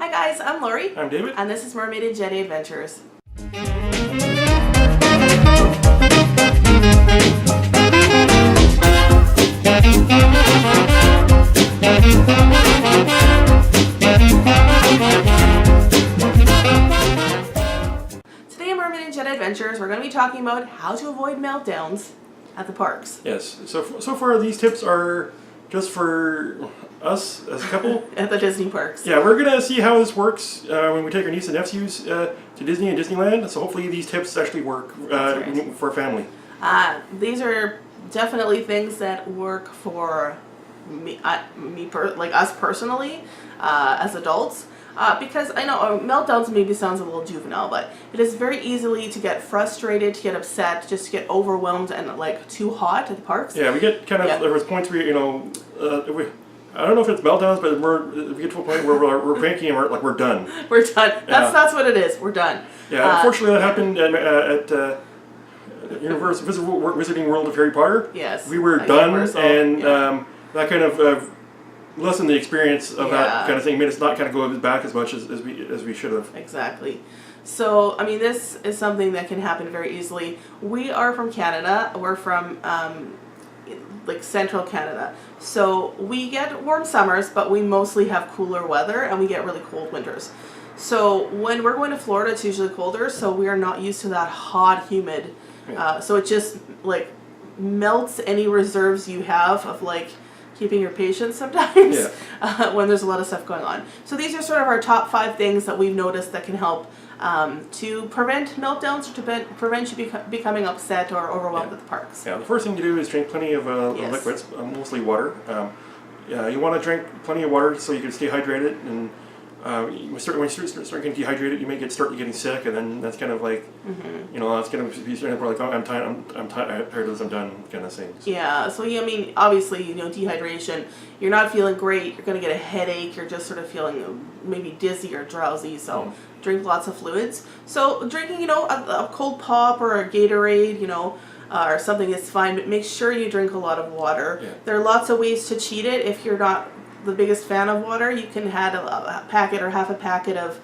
Hi guys, I'm Lori. I'm David. And this is Mermaid and Jetty Adventures. Today in Mermaid and Jetty Adventures, we're going to be talking about how to avoid meltdowns at the parks. Yes. So far these tips are just for us as a couple. At the Disney parks. Yeah, we're going to see how this works when we take our niece and nephews to Disney and Disneyland. So hopefully these tips actually work for a family. These are definitely things that work for like us personally, as adults. Because I know meltdowns maybe sounds a little juvenile, but it is very easily to get frustrated, to get upset, just to get overwhelmed and like too hot at the parks. Yeah, we get kind of, there was points where, I don't know if it's meltdowns, but we get to a point where we're panicking and we're done. We're done. That's what it is. We're done. Yeah, unfortunately that happened at Universal Visiting World of Harry Potter. Yes. We were done, and that kind of lessened the experience of that kind of thing. Made us not kind of go back as much as we should have. Exactly. So, I mean, this is something that can happen very easily. We are from Canada. We're from like central Canada. So we get warm summers, but we mostly have cooler weather and we get really cold winters. So when we're going to Florida, it's usually colder, so we are not used to that hot, humid. So it just like melts any reserves you have of like keeping your patience sometimes when there's a lot of stuff going on. So these are sort of our top 5 things that we've noticed that can help to prevent meltdowns, or to prevent you becoming upset or overwhelmed at the parks. Yeah, the first thing to do is drink plenty of liquids, mostly water. You want to drink plenty of water so you can stay hydrated, and when you start getting dehydrated, you may start getting sick, and then that's kind of like, that's going to be sort of like, I'm tired of this, I'm done, kind of thing. Yeah, so I mean, obviously, dehydration, you're not feeling great, you're going to get a headache, you're just sort of feeling maybe dizzy or drowsy, so drink lots of fluids. So drinking, a cold pop or a Gatorade, or something is fine, but make sure you drink a lot of water. Yeah. There are lots of ways to cheat it. If you're not the biggest fan of water, you can add a packet or half a packet of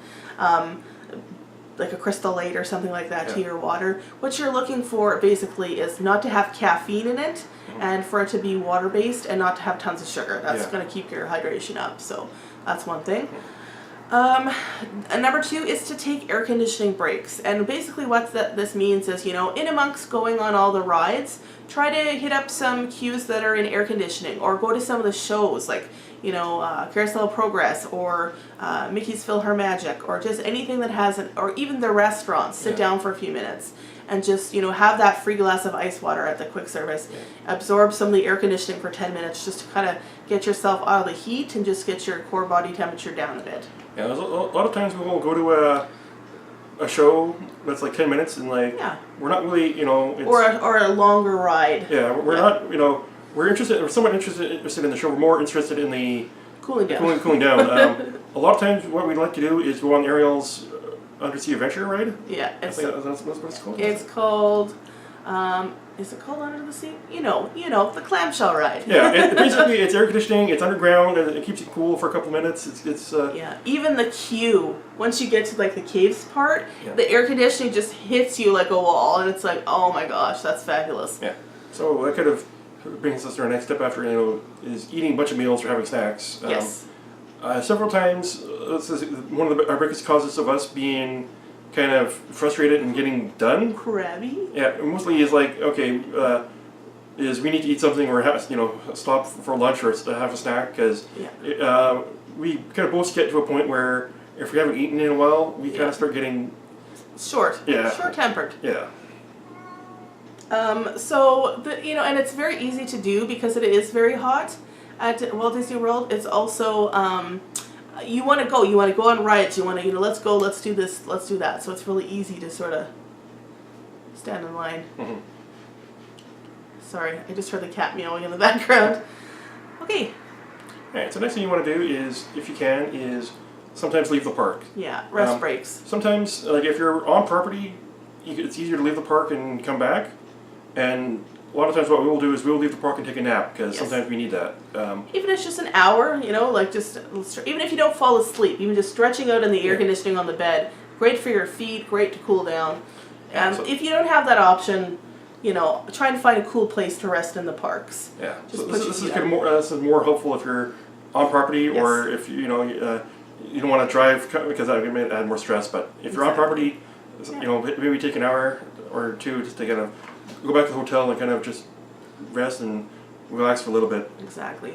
like a Crystal Light or something like that to your water. What you're looking for basically is not to have caffeine in it, and for it to be water based and not to have tons of sugar. That's going to keep your hydration up. So that's one thing. And number 2 is to take air conditioning breaks. And basically what this means is, in amongst going on all the rides, try to hit up some queues that are in air conditioning, or go to some of the shows like, Carousel of Progress, or Mickey's PhilharMagic, or just anything that has or even the restaurants. Sit down for a few minutes and just, have that free glass of ice water at the quick service. Absorb some of the air conditioning for 10 minutes just to kind of get yourself out of the heat and just get your core body temperature down a bit. Yeah, there's a lot of times we will go to a show that's like 10 minutes, and like we're not really, it's, or a longer ride. Yeah, we're not, we're somewhat interested in the show. We're more interested in the cooling down. Cooling down. A lot of times, what we'd like to do is go on Ariel's Undersea Adventure ride. Yeah, that's what it's called. It's called. Is it called Under the Sea? The clamshell ride. Yeah, basically it's air conditioning, it's underground, and it keeps you cool for a couple minutes. It's even the queue, once you get to like the caves part, the air conditioning just hits you like a wall, and it's like, oh my gosh, that's fabulous. Yeah. So that kind of brings us to our next step after, is eating a bunch of meals or having snacks. Yes. Several times, one of our biggest causes of us being kind of frustrated and getting done. Crabby? Yeah, mostly is like, okay, is we need to eat something or stop for lunch or have a snack, because we kind of both get to a point where if we haven't eaten in a while, we kind of start getting short-tempered. Yeah. So and it's very easy to do because it is very hot at Walt Disney World. It's also you want to go on rides, you want to, let's go, let's do this, let's do that. So it's really easy to sort of stand in line. Sorry, I just heard the cat meowing in the background. Okay. Alright, so next thing you want to do is, if you can, is sometimes leave the park. Yeah, rest breaks. Sometimes, like if you're on property, it's easier to leave the park and come back. And a lot of times what we will do is we will leave the park and take a nap because Yes. sometimes we need that. Even if it's just an hour, you know, like just even if you don't fall asleep, even just stretching out in the air Yeah. conditioning on the bed, great for your feet, great to cool down. So- If you don't have that option, you know, try and find a cool place to rest in the parks. Yeah, Just so put this is your feet kind of up. more. This is more helpful if you're on property or Yes. if you know you don't want to drive because that may add more stress. But if you're on property, you know, maybe take an hour or two just to kind of go back to the hotel and kind of just rest and relax for a little bit. Exactly.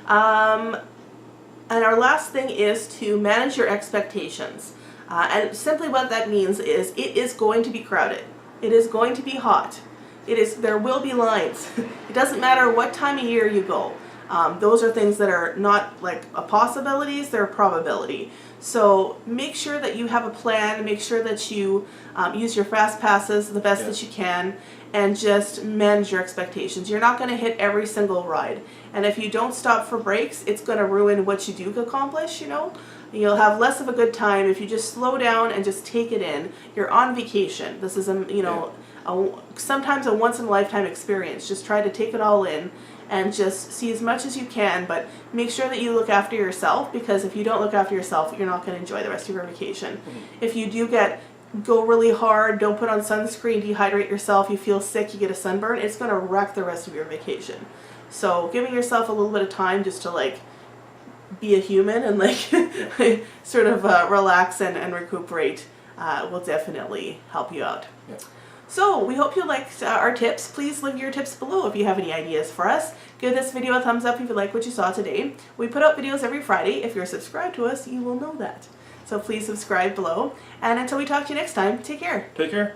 And our last thing is to manage your expectations. And simply what that means is it is going to be crowded. It is going to be hot. There will be lines. It doesn't matter what time of year you go. Those are things that are not like a possibilities, they're a probability. So make sure that you have a plan, make sure that you use your fast passes the best that you can, and just manage your expectations. You're not going to hit every single ride. And if you don't stop for breaks, it's going to ruin what you do accomplish, you know. You'll have less of a good time if you just slow down and just take it in. You're on vacation. This is sometimes a once in a lifetime experience. Just try to take it all in and just see as much as you can, but make sure that you look after yourself, because if you don't look after yourself, you're not going to enjoy the rest of your vacation. If you do go really hard, don't put on sunscreen, dehydrate yourself, you feel sick, you get a sunburn, it's going to wreck the rest of your vacation. So giving yourself a little bit of time just to like be a human and like sort of relax and recuperate will definitely help you out. Yeah. So we hope you liked our tips. Please leave your tips below if you have any ideas for us. Give this video a thumbs up if you like what you saw today. We put out videos every Friday. If you're subscribed to us, you will know that. So please subscribe below. And until we talk to you next time, take care. Take care.